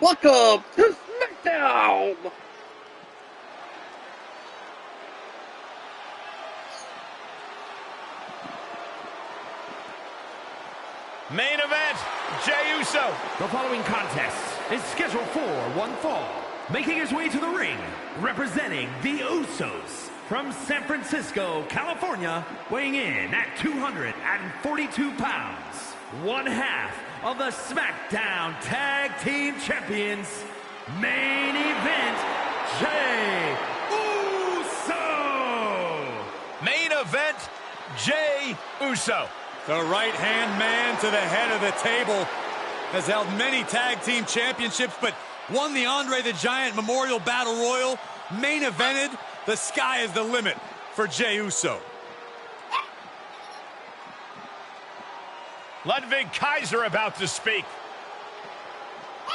Welcome to Smackdown! Main event, Jey Uso. The following contest is scheduled for one fall. Making his way to the ring, representing the Usos from San Francisco, California, weighing in at 242 pounds, one half of the Smackdown Tag Team Champions, main event, Jey Uso. Main event, Jey Uso. The right-hand man to the head of the table has held many tag team championships, but won the Andre the Giant Memorial Battle Royal, main evented. The sky is the limit for Jey Uso. Ludwig Kaiser about to speak.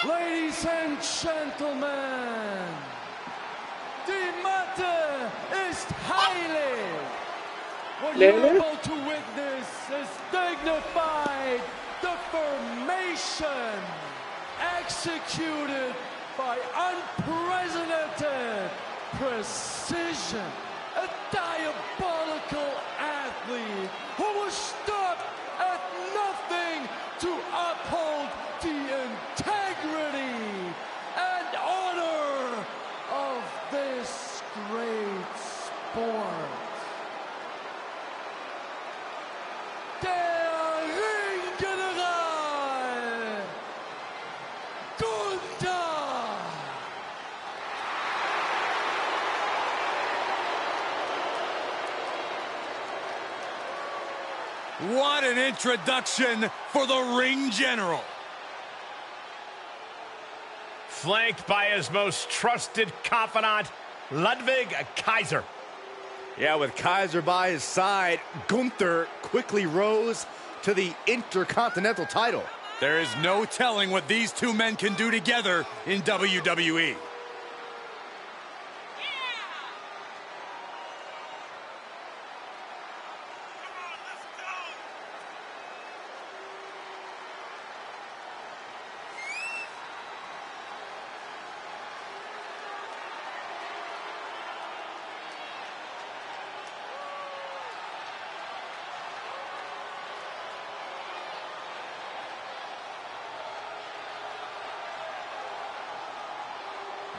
Ladies and gentlemen, the matter is highly. What you're about to witness is dignified deformation executed by unprecedented precision. A diabolical athlete who will stop at nothing to uphold the integrity and honor of this great sport. Der Ringgeneral Gunther. What an introduction for the Ring General. Flanked by his most trusted confidant, Ludwig Kaiser. Yeah, with Kaiser by his side, Gunther quickly rose to the Intercontinental title. There is no telling what these two men can do together in WWE.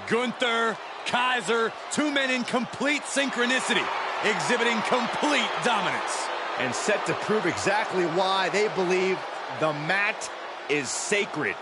Gunther, Kaiser, two men in complete synchronicity, exhibiting complete dominance. And set to prove exactly why they believe the mat is sacred.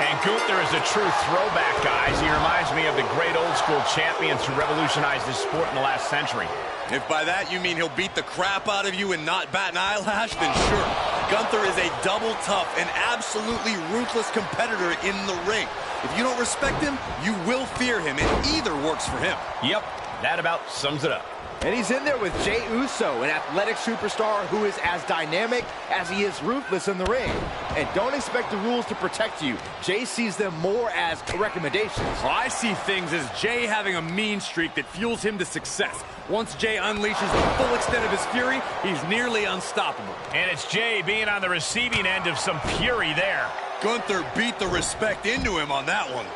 And Gunther is a true throwback, guys. He reminds me of the great old-school champions who revolutionized this sport in the last century. If by that you mean he'll beat the crap out of you and not bat an eyelash, then sure. Gunther is a double tough and absolutely ruthless competitor in the ring. If you don't respect him, you will fear him, and either works for him. Yep, that about sums it up. And he's in there with Jey Uso, an athletic superstar who is as dynamic as he is ruthless in the ring. And don't expect the rules to protect you. Jey sees them more as recommendations. Well, I see things as Jey having a mean streak that fuels him to success. Once Jey unleashes the full extent of his fury, he's nearly unstoppable. And it's Jey being on the receiving end of some fury there. Gunther beat the respect into him on that one.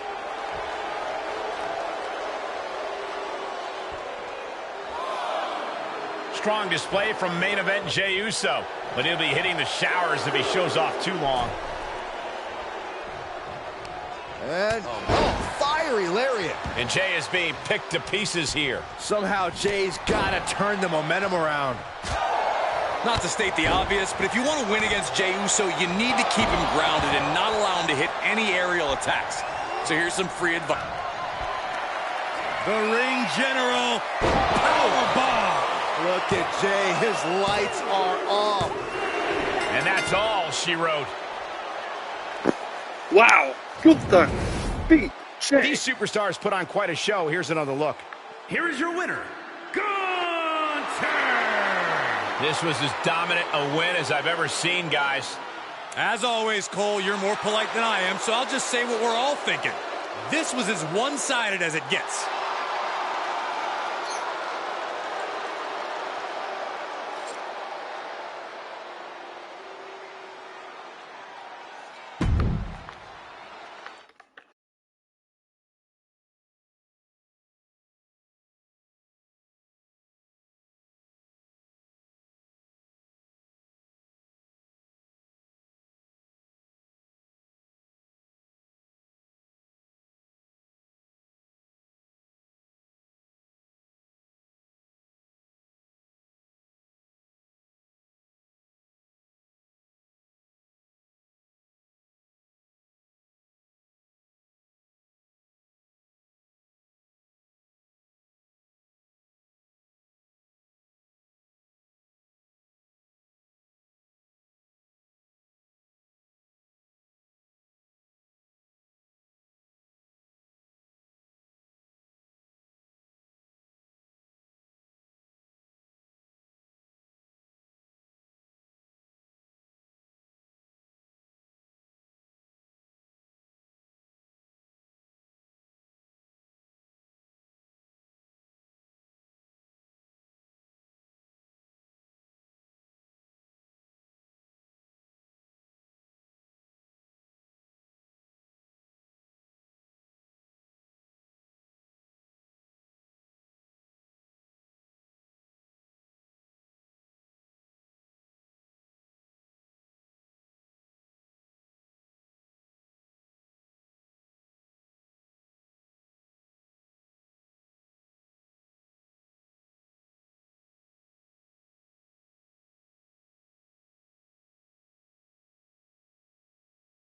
Strong display from main event Jey Uso, but he'll be hitting the showers if he shows off too long. And, fiery lariat. And Jey is being picked to pieces here. Somehow Jey's got to turn the momentum around. Not to state the obvious, but if you want to win against Jey Uso, you need to keep him grounded and not allow him to hit any aerial attacks. So here's some free advice. The Ring General Powerbomb. Look at Jey, his lights are off. And that's all she wrote. Wow, Gunther beat Jey. These superstars put on quite a show. Here's another look. Here is your winner, Gunther. This was as dominant a win as I've ever seen, guys. As always, Cole, you're more polite than I am, so I'll just say what we're all thinking. This was as one-sided as it gets.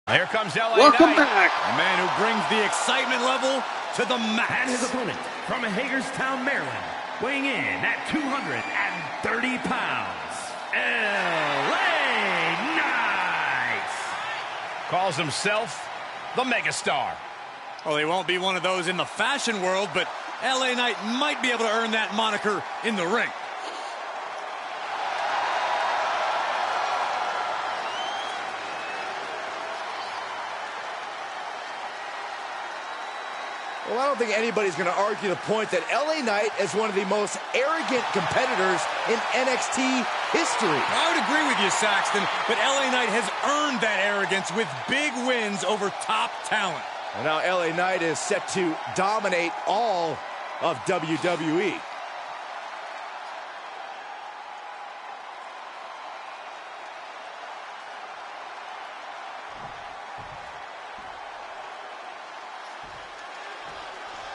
Here comes LA Welcome Knight. back. A man who brings the excitement level to the max. And his opponent from Hagerstown, Maryland, weighing in at 230 pounds, LA Knight. Calls himself the megastar. Well, he won't be one of those in the fashion world, but LA Knight might be able to earn that moniker in the ring. Well, I don't think anybody's going to argue the point that LA Knight is one of the most arrogant competitors in NXT history. I would agree with you, Saxton, but LA Knight has earned that arrogance with big wins over top talent. And now LA Knight is set to dominate all of WWE.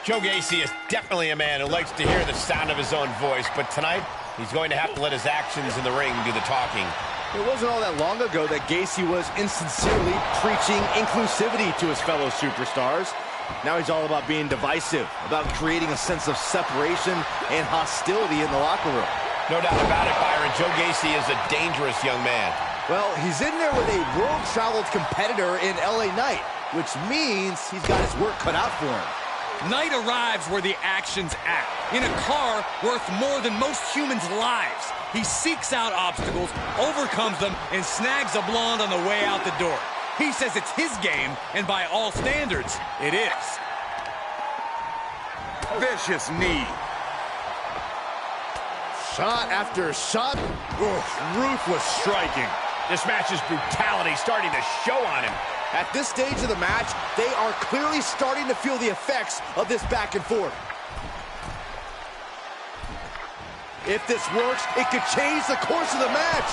Joe Gacy is definitely a man who likes to hear the sound of his own voice, but tonight he's going to have to let his actions in the ring do the talking. It wasn't all that long ago that Gacy was insincerely preaching inclusivity to his fellow superstars. Now he's all about being divisive, about creating a sense of separation and hostility in the locker room. No doubt about it, Byron. Joe Gacy is a dangerous young man. Well, he's in there with a world-traveled competitor in LA Knight, which means he's got his work cut out for him. Knight arrives where the action's at, in a car worth more than most humans' lives. He seeks out obstacles, overcomes them, and snags a blonde on the way out the door. He says it's his game, and by all standards, it is. Vicious knee. Shot after shot. Ruthless striking. This match's brutality starting to show on him. At this stage of the match, they are clearly starting to feel the effects of this back and forth. If this works, it could change the course of the match.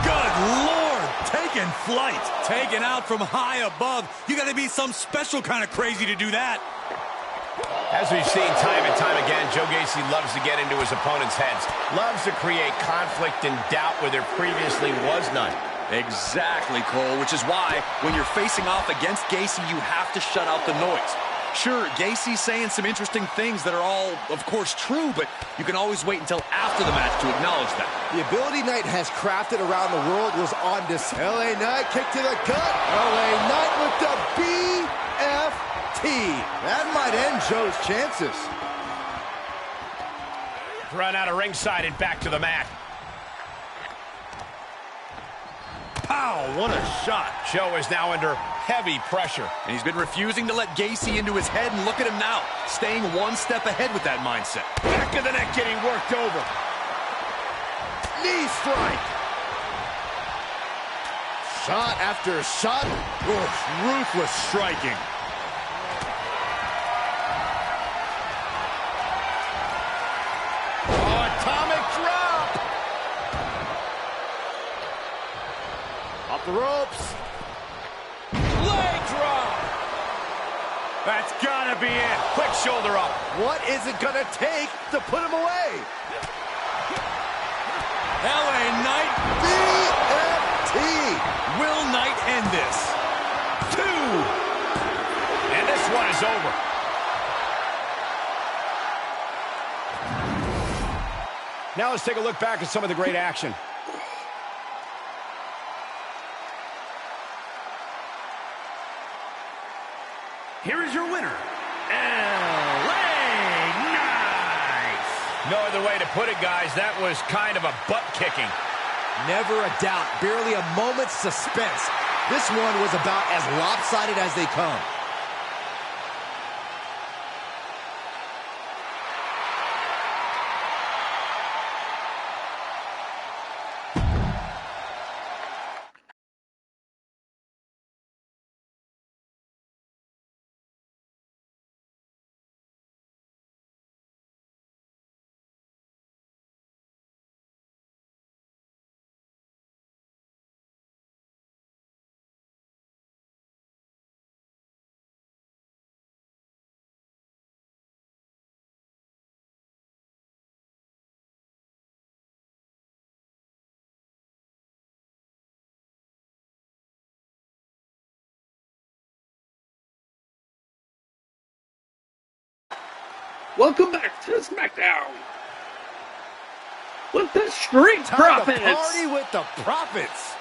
Good Lord, taking flight. Taken out from high above. You gotta be some special kind of crazy to do that. As we've seen time and time again, Joe Gacy loves to get into his opponent's heads. Loves to create conflict and doubt where there previously was none. Exactly, Cole, which is why when you're facing off against Gacy, you have to shut out the noise. Sure, Gacy's saying some interesting things that are all, of course, true, but you can always wait until after the match to acknowledge that. The ability Knight has crafted around the world was on display. LA Knight kick to the gut. LA Knight with the BFT. That might end Joe's chances. Run out of ringside and back to the mat. Pow, what a shot. Joe is now under heavy pressure. And he's been refusing to let Gacy into his head, and look at him now, staying one step ahead with that mindset. Back of the neck getting worked over. Knee strike. Shot after shot. Oof, ruthless striking. Oh, atomic drop. Off the ropes. Leg drop. That's gotta be it. Quick shoulder up. What is it gonna take to put him away? LA Knight. DFT. Will Knight end this? 2. And this one is over. Now let's take a look back at some of the great action. Here is your winner, LA Knight. No other way to put it, guys. That was kind of a butt kicking. Never a doubt, barely a moment's suspense. This one was about as lopsided as they come. Welcome back to SmackDown with the Street Profits. Time to party with the Profits.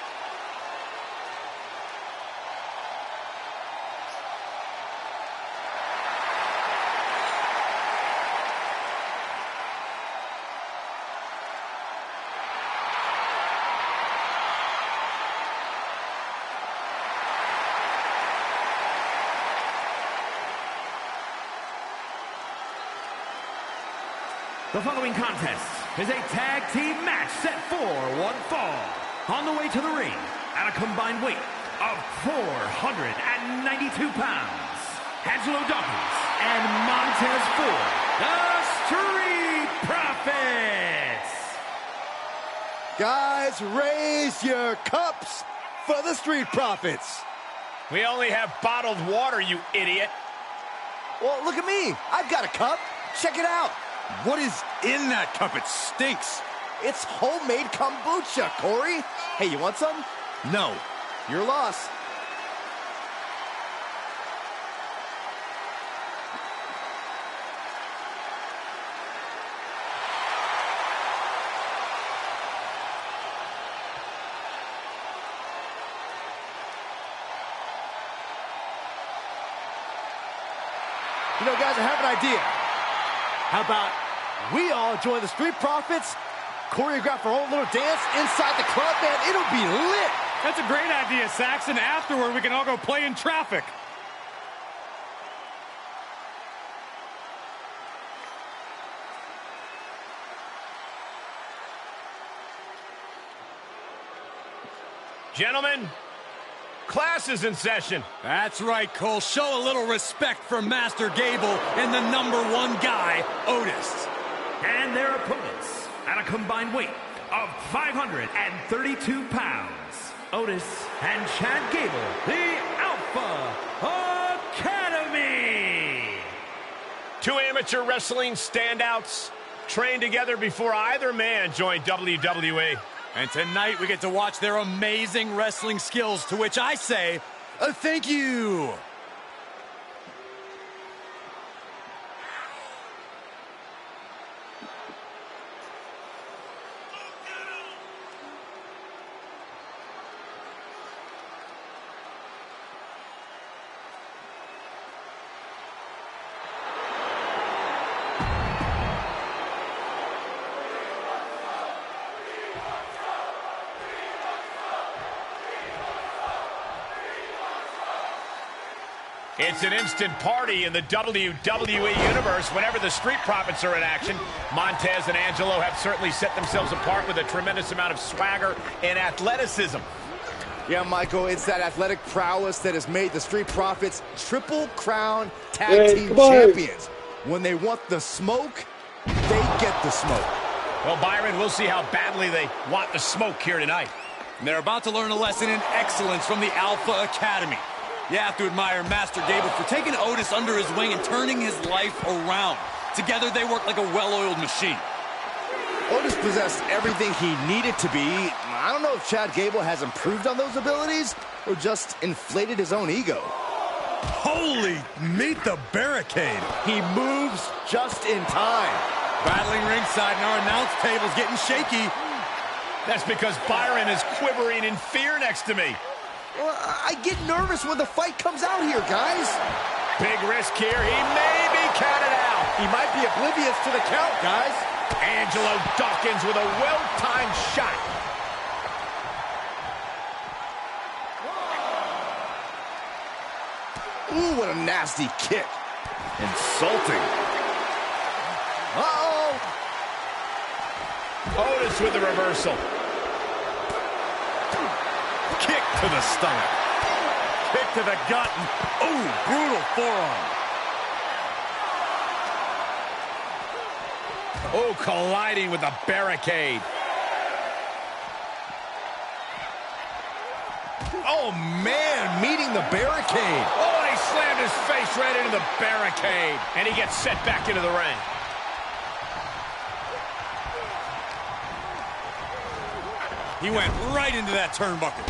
The following contest is a tag team match set for one fall. On the way to the ring, at a combined weight of 492 pounds, Angelo Dawkins and Montez Ford, the Street Profits. Guys, raise your cups for the Street Profits. We only have bottled water, you idiot. Well, look at me. I've got a cup. Check it out. What is in that cup? It stinks. It's homemade kombucha, Corey. Hey, you want some? No. Your loss. You know, guys, I have an idea. How about we all join the Street Profits, choreograph our own little dance inside the club, man? It'll be lit. That's a great idea, Saxon. Afterward, we can all go play in traffic. Gentlemen, class is in session. That's right, Cole. Show a little respect for Master Gable and the #1 guy, Otis. And their opponents, at a combined weight of 532 pounds, Otis and Chad Gable, the Alpha Academy. 2 amateur wrestling standouts trained together before either man joined WWE. And tonight we get to watch their amazing wrestling skills, to which I say, thank you. It's an instant party in the WWE Universe whenever the Street Profits are in action. Montez and Angelo have certainly set themselves apart with a tremendous amount of swagger and athleticism. Yeah, Michael, it's that athletic prowess that has made the Street Profits Triple Crown Tag Team Champions. When they want the smoke, they get the smoke. Well, Byron, we'll see how badly they want the smoke here tonight. And they're about to learn a lesson in excellence from the Alpha Academy. You have to admire Master Gable for taking Otis under his wing and turning his life around. Together, they work like a well-oiled machine. Otis possessed everything he needed to be. I don't know if Chad Gable has improved on those abilities or just inflated his own ego. Holy, meet the barricade. He moves just in time. Battling ringside and our announce table's getting shaky. That's because Byron is quivering in fear next to me. Well, I get nervous when the fight comes out here, guys. Big risk here. He may be counted out. He might be oblivious to the count, guys. Angelo Dawkins with a well-timed shot. Ooh, what a nasty kick. Insulting. Uh-oh. Otis with the reversal. Kick to the stomach. Kick to the gut. Ooh, brutal forearm. Oh, colliding with the barricade. Oh, man, meeting the barricade. Oh, and he slammed his face right into the barricade. And he gets set back into the ring. He went right into that turnbuckle.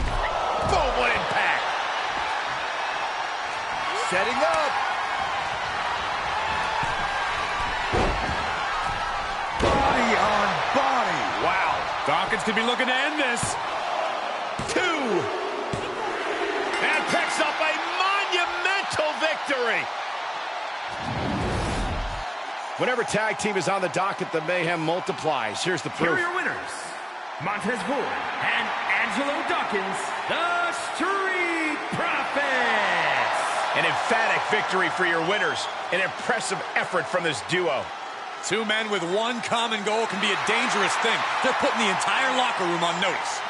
Boom, what impact. Setting up. Body on body. Wow. Dawkins could be looking to end this. 2. And picks up a monumental victory. Whenever tag team is on the docket, the mayhem multiplies. Here's the Here proof. are your winners, Montez Ford and Angelo Dawkins, the Street Profits. An emphatic victory for your winners. An impressive effort from this duo. Two men with one common goal can be a dangerous thing. They're putting the entire locker room on notice.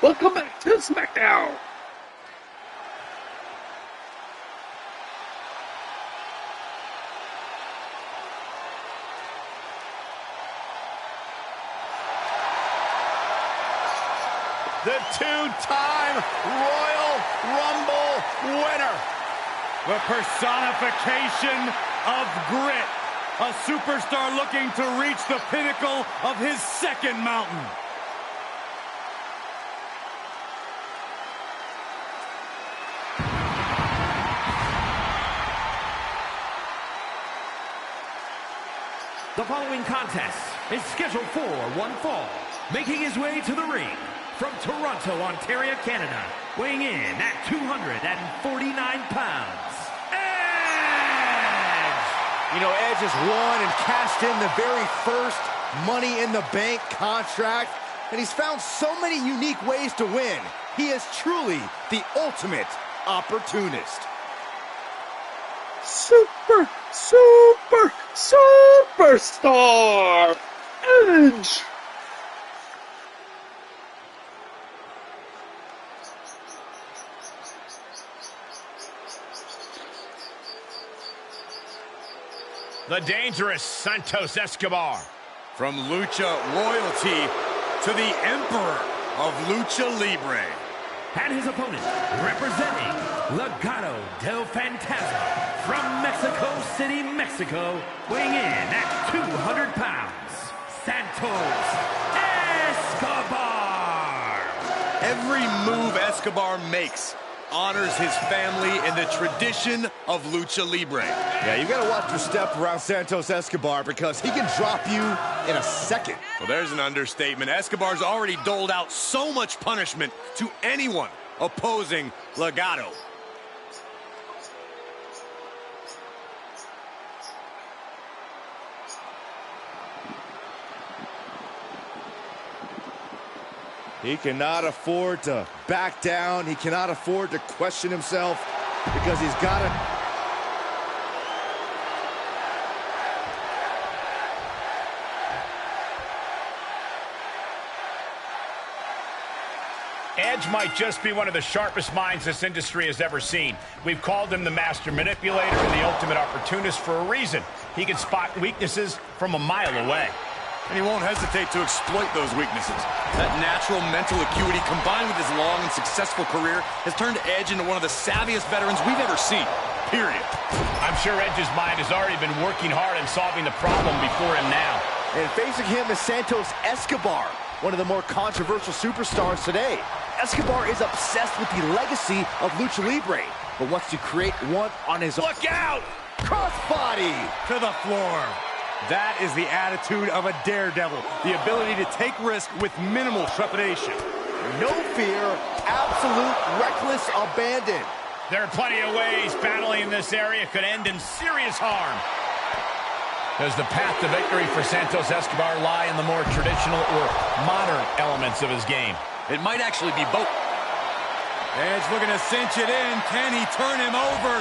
Welcome back to Smackdown. The 2-time Royal Rumble winner. The personification of grit. A superstar looking to reach the pinnacle of his second mountain. The following contest is scheduled for one fall. Making his way to the ring from Toronto, Ontario, Canada, weighing in at 249 pounds, Edge! You know, Edge has won and cashed in the very first Money in the Bank contract, and he's found so many unique ways to win. He is truly the ultimate opportunist. Superstar Edge. The dangerous Santos Escobar. From Lucha Royalty to the Emperor of Lucha Libre. And his opponent, representing Legado del Fantasma from Mexico City, Mexico, weighing in at 200 pounds, Santos Escobar. Every move Escobar makes honors his family and the tradition of Lucha Libre. Yeah, you gotta watch your step around Santos Escobar because he can drop you in a second. Well, there's an understatement. Escobar's already doled out so much punishment to anyone opposing Legado. He cannot afford to back down. He cannot afford to question himself because he's got to... Edge might just be one of the sharpest minds this industry has ever seen. We've called him the master manipulator and the ultimate opportunist for a reason. He can spot weaknesses from a mile away. And he won't hesitate to exploit those weaknesses. That natural mental acuity combined with his long and successful career has turned Edge into one of the savviest veterans we've ever seen. Period. I'm sure Edge's mind has already been working hard on solving the problem before him now. And facing him is Santos Escobar, one of the more controversial superstars today. Escobar is obsessed with the legacy of Lucha Libre, but wants to create one on his own. Look out! Crossbody! To the floor. That is the attitude of a daredevil. The ability to take risk with minimal trepidation. No fear, absolute reckless abandon. There are plenty of ways battling in this area could end in serious harm. Does the path to victory for Santos Escobar lie in the more traditional or modern elements of his game? It might actually be both. Edge looking to cinch it in. Can he turn him over?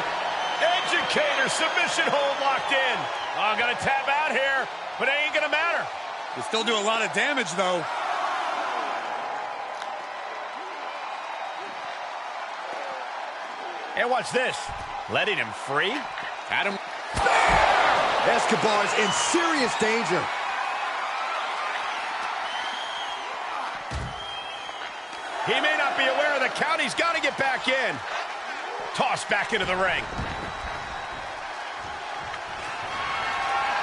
Educator submission hold locked in. I'm gonna tap out here, but it ain't gonna matter. They still do a lot of damage, though. And watch this. Letting him free. Adam. Escobar's in serious danger. He may not be aware of the count. He's got to get back in. Tossed back into the ring.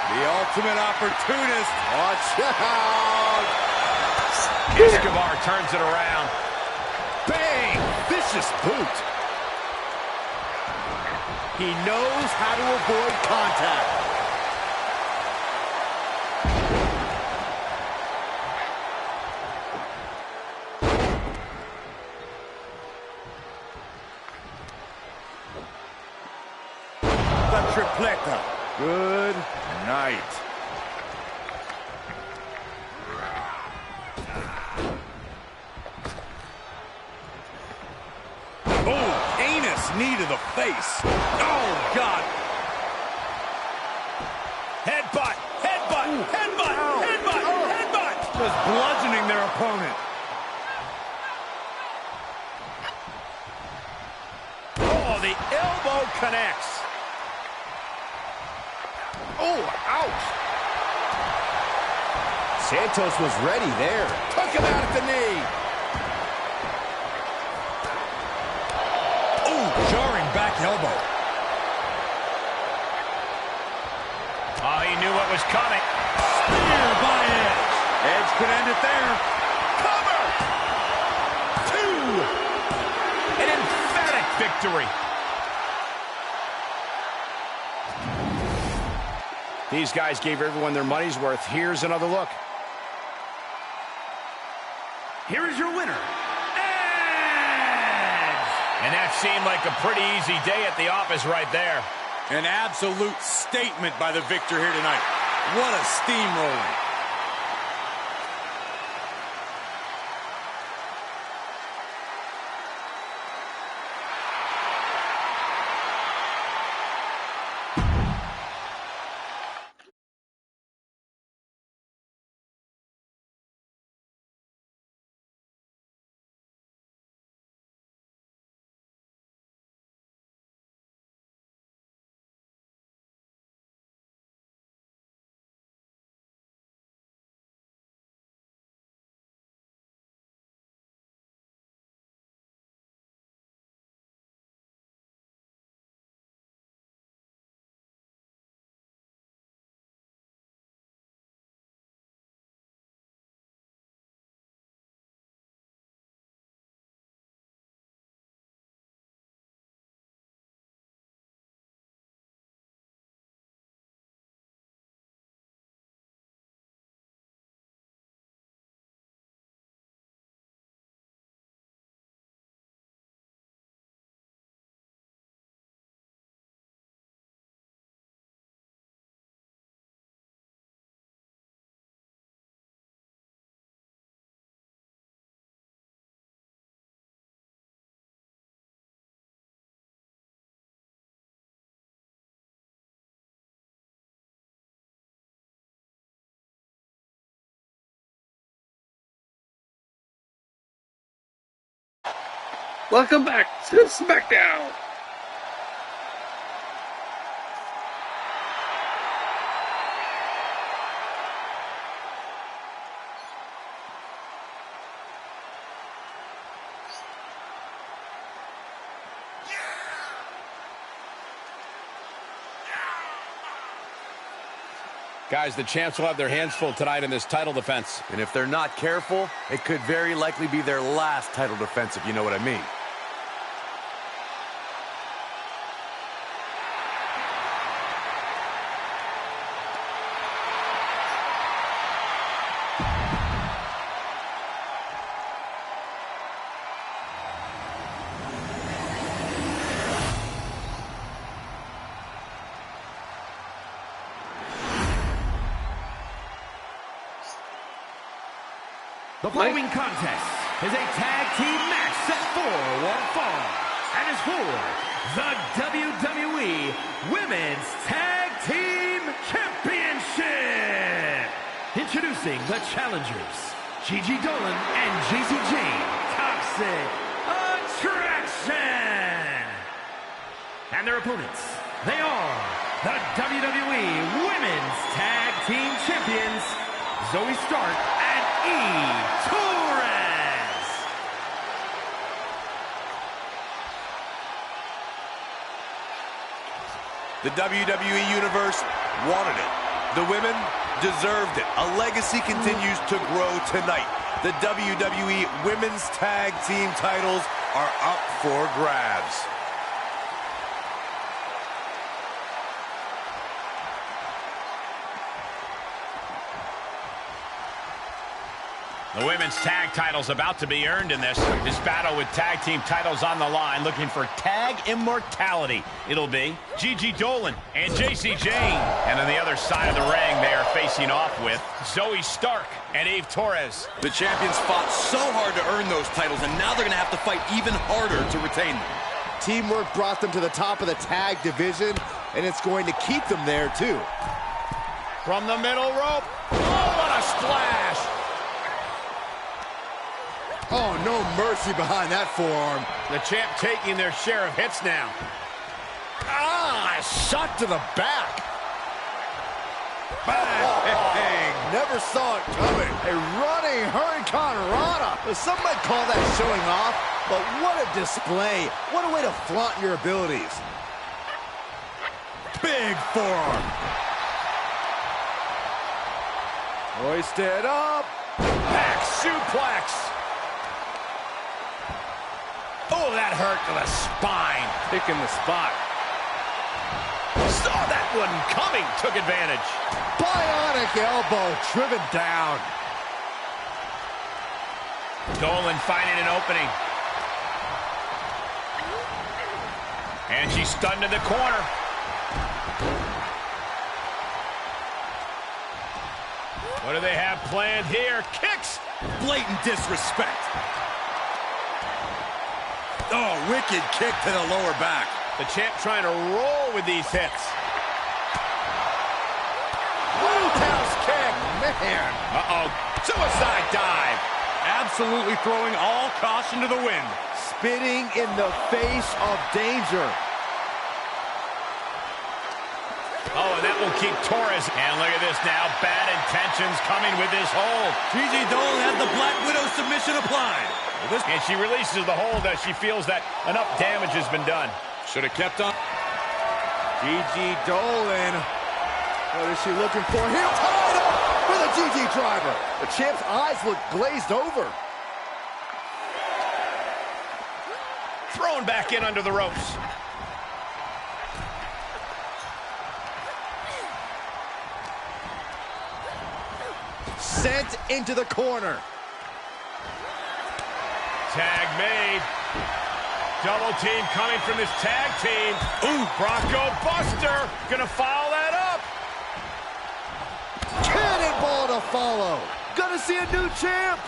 The ultimate opportunist. Watch out! Escobar turns it around. Bang! Vicious boot. He knows how to avoid contact. The tripleta. Good night. Oh, heinous knee to the face. Oh, God. Headbutt. Headbutt. Ooh. Headbutt. Ow. Headbutt. Oh. Headbutt. Just bludgeoning their opponent. Oh, the elbow connects. Oh, ouch! Santos was ready there. Took him out at the knee. Oh, jarring back elbow. was coming. Spear by Edge. Edge could end it there. Cover! 2! An emphatic victory. These guys gave everyone their money's worth. Here's another look. Here is your winner, Edge! And that seemed like a pretty easy day at the office right there. An absolute statement by the victor here tonight. What a steamrolling. Welcome back to Smackdown. Guys, the champs will have their hands full tonight in this title defense. And if they're not careful, it could very likely be their last title defense, if you know what I mean. The following contest is a tag team match set for one fall and is for the WWE Women's Tag Team Championship. Introducing the challengers, Gigi Dolan and JC Jane, Toxic Attraction. And their opponents, they are the WWE Women's Tag Team Champions, Zoe Stark and Torres. The WWE Universe wanted it. The women deserved it. A legacy continues to grow tonight. The WWE Women's Tag Team titles are up for grabs. The women's tag title's about to be earned in this battle with tag team titles on the line, looking for tag immortality. It'll be Gigi Dolan and JC Jane. And on the other side of the ring, they are facing off with Zoe Stark and Torres. The champions fought so hard to earn those titles, and now they're going to have to fight even harder to retain them. Teamwork brought them to the top of the tag division, and it's going to keep them there, too. From the middle rope. Oh, what a splash! Oh, no mercy behind that forearm. The champ taking their share of hits now. Ah, shot to the back. Bang! Never saw it coming. A running Hurricane Rana. Some might call that showing off, but what a display. What a way to flaunt your abilities. Big forearm. Hoisted up. Back suplex. Oh, that hurt to the spine. Picking the spot. Saw that one coming. Took advantage. Bionic elbow driven down. Dolan finding an opening. And she's stunned in the corner. What do they have planned here? Kicks. Blatant disrespect. Oh, wicked kick to the lower back. The champ trying to roll with these hits. Roundhouse kick. Man. Uh-oh. Suicide dive. Absolutely throwing all caution to the wind. Spitting in the face of danger. Oh, and that will keep Torres. And look at this now. Bad intentions coming with this hold. Gigi Dolan has the Black Widow submission applied. And she releases the hold as she feels that enough damage has been done. Should have kept on. Gigi Dolan. What is she looking for here? Tied up with a GG driver. The champ's eyes look glazed over. Thrown back in under the ropes. Sent into the corner. Tag made. Double team coming from this tag team. Ooh, Bronco Buster gonna foul that up. Cannonball to follow. Gonna see a new champ.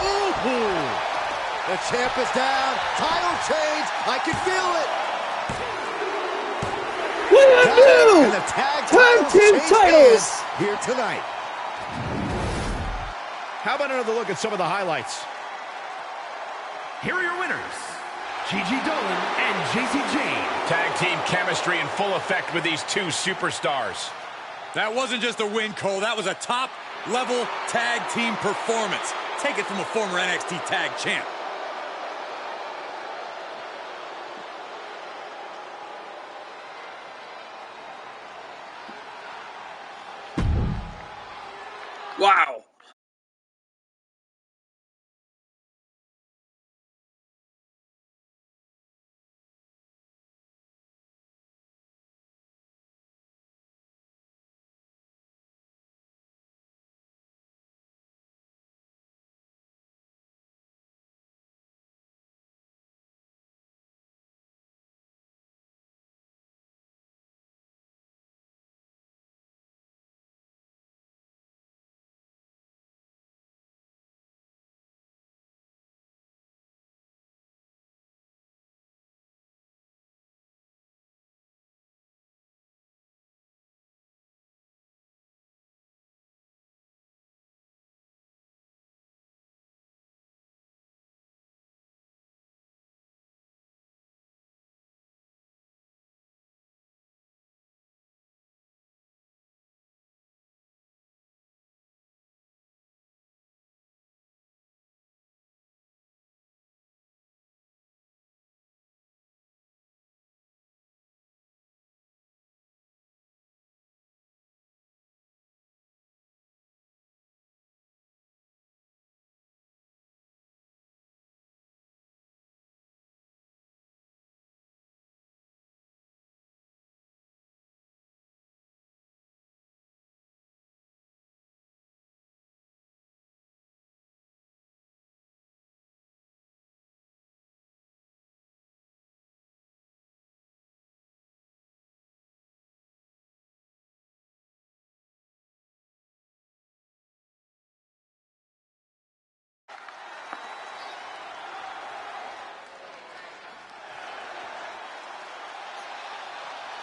Ooh. The champ is down. Title change. I can feel it. And the tag team titles here tonight. How about another look at some of the highlights? Here are your winners, Gigi Dolan and JC Jane. Tag team chemistry in full effect with these two superstars. That wasn't just a win, Cole. That was a top-level tag team performance. Take it from a former NXT tag champ. Wow.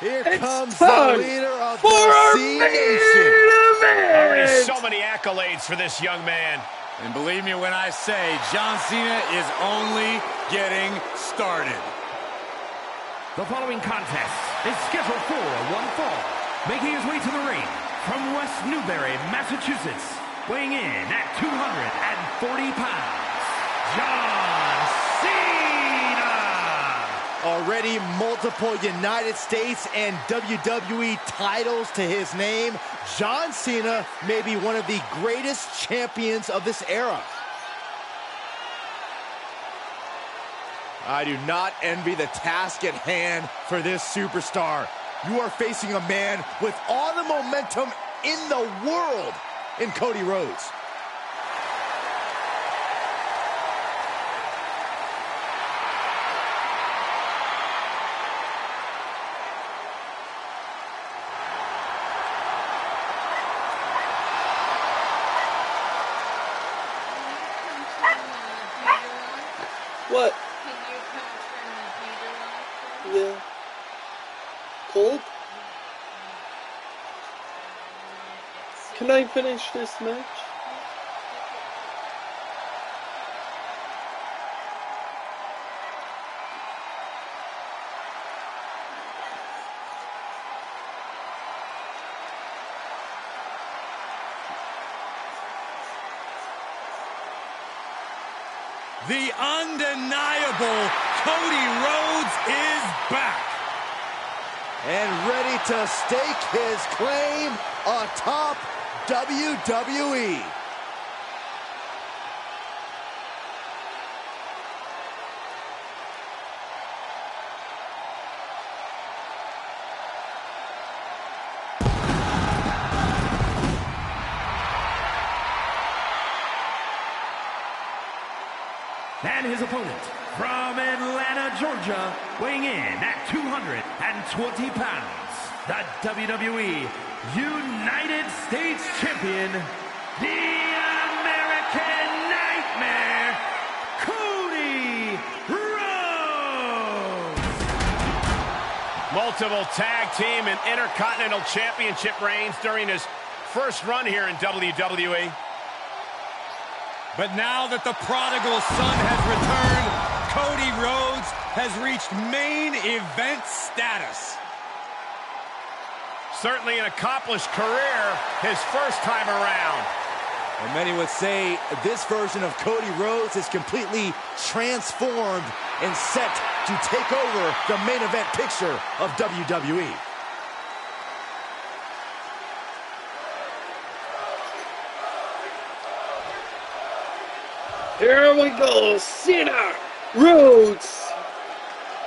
Here comes the leader of the C Nation. Already so many accolades for this young man. And believe me when I say, John Cena is only getting started. The following contest is scheduled for one fall. Making his way to the ring from West Newbury, Massachusetts, weighing in at 240 pounds, John Cena! A already multiple United States and WWE titles to his name, John Cena may be one of the greatest champions of this era. I do not envy the task at hand for this superstar. You are facing a man with all the momentum in the world in Cody Rhodes. What? Can you come turn the heater on? Yeah. Cold? Can I finish this match? The undeniable Cody Rhodes is back. And ready to stake his claim atop WWE. And his opponent, from Atlanta, Georgia, weighing in at 220 pounds, the WWE United States Champion, the American Nightmare, Cody Rhodes! Multiple tag team and intercontinental championship reigns during his first run here in WWE. But now that the prodigal son has returned, Cody Rhodes has reached main event status. Certainly an accomplished career his first time around. And many would say this version of Cody Rhodes is completely transformed and set to take over the main event picture of WWE. Here we go, Cena, Rhodes.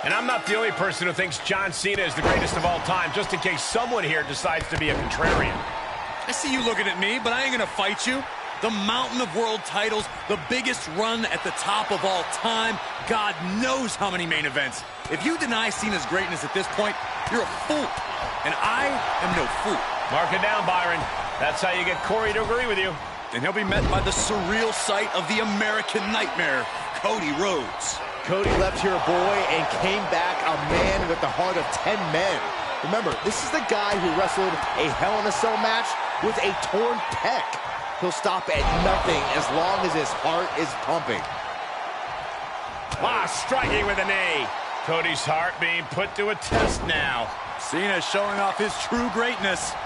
And I'm not the only person who thinks John Cena is the greatest of all time, just in case someone here decides to be a contrarian. I see you looking at me, but I ain't gonna fight you. The mountain of world titles, the biggest run at the top of all time, God knows how many main events. If you deny Cena's greatness at this point, you're a fool. And I am no fool. Mark it down, Byron. That's how you get Corey to agree with you. And he'll be met by the surreal sight of the American Nightmare, Cody Rhodes. Cody left here a boy and came back a man with the heart of 10 men. Remember, this is the guy who wrestled a Hell in a Cell match with a torn pec. He'll stop at nothing as long as his heart is pumping. Striking with a knee. Cody's heart being put to a test now. Cena showing off his true greatness.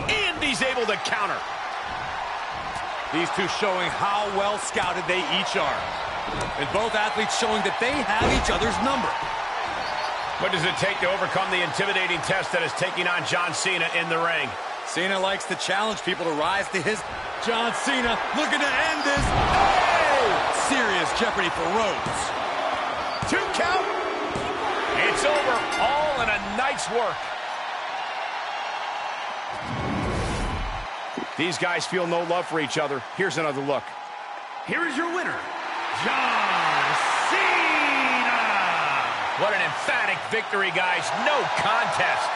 And he's able to counter. These two showing how well scouted they each are. And both athletes showing that they have each other's number. What does it take to overcome the intimidating test that is taking on John Cena in the ring? Cena likes to challenge people to rise to his... John Cena looking to end this. Hey! Serious jeopardy for Rhodes. 2 count. It's over. All in a night's work. These guys feel no love for each other. Here's another look. Here is your winner, John Cena! What an emphatic victory, guys. No contest.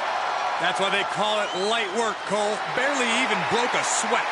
That's why they call it light work, Cole. Barely even broke a sweat.